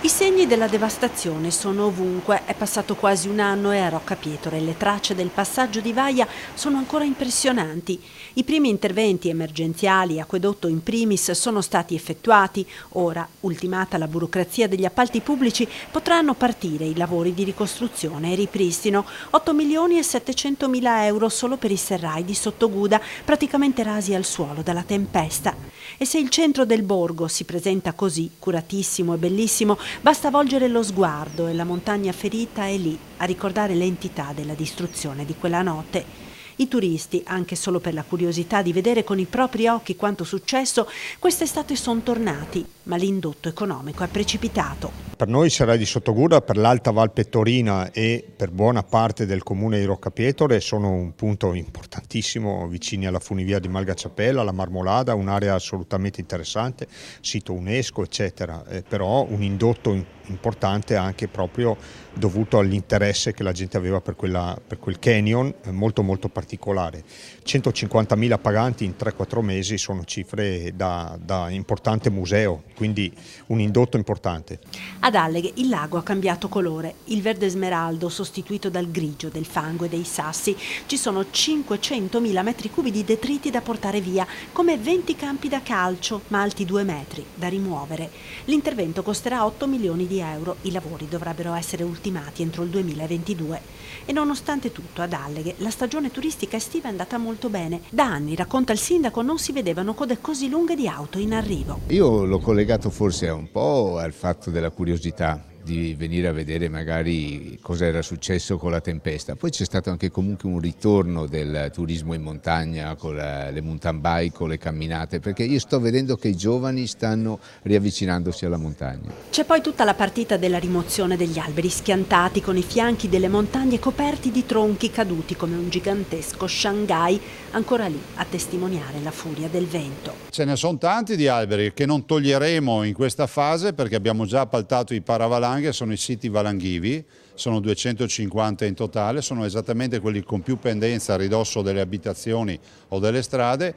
I segni della devastazione sono ovunque, è passato quasi un anno e a Roccapietore le tracce del passaggio di Vaia sono ancora impressionanti. I primi interventi emergenziali, acquedotto in primis, sono stati effettuati. Ora, ultimata la burocrazia degli appalti pubblici, potranno partire i lavori di ricostruzione e ripristino. 8 milioni e 700 mila euro solo per i serrai di Sottoguda, praticamente rasi al suolo dalla tempesta. E se il centro del borgo si presenta così, curatissimo e bellissimo, basta volgere lo sguardo e la montagna ferita è lì a ricordare l'entità della distruzione di quella notte. I turisti, anche solo per la curiosità di vedere con i propri occhi quanto successo, quest'estate sono tornati, ma l'indotto economico è precipitato. Per noi serrai di Sottoguda, per l'Alta Val Pettorina e per buona parte del comune di Roccapietore sono un punto importantissimo, vicini alla funivia di Malgacciapella, la Marmolada, un'area assolutamente interessante, sito UNESCO eccetera, però un indotto importante anche proprio dovuto all'interesse che la gente aveva per quel canyon molto particolare. 150.000 paganti in 3-4 mesi sono cifre da importante museo, quindi un indotto importante. Ad Alleghe il lago ha cambiato colore, il verde smeraldo sostituito dal grigio del fango e dei sassi. Ci sono 500.000 metri cubi di detriti da portare via, come 20 campi da calcio, ma alti 2 metri, da rimuovere. L'intervento costerà 8 milioni di euro, i lavori dovrebbero essere ultimati entro il 2022. E nonostante tutto ad Alleghe la stagione turistica estiva è andata molto bene. Da anni, racconta il sindaco, non si vedevano code così lunghe di auto in arrivo. Io l'ho collegato forse un po' al fatto della curiosità di venire a vedere magari cosa era successo con la tempesta. Poi c'è stato anche comunque un ritorno del turismo in montagna con le mountain bike, con le camminate, perché io sto vedendo che i giovani stanno riavvicinandosi alla montagna. C'è poi tutta la partita della rimozione degli alberi schiantati con i fianchi delle montagne coperti di tronchi caduti come un gigantesco Shanghai, ancora lì a testimoniare la furia del vento. Ce ne sono tanti di alberi che non toglieremo in questa fase perché abbiamo già appaltato i paravalanghe, sono i siti valanghivi, sono 250 in totale, sono esattamente quelli con più pendenza a ridosso delle abitazioni o delle strade,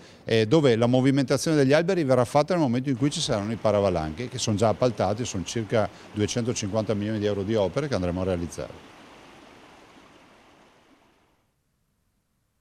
dove la movimentazione degli alberi verrà fatta nel momento in cui ci saranno i paravalanghi che sono già appaltati, sono circa 250 milioni di euro di opere che andremo a realizzare.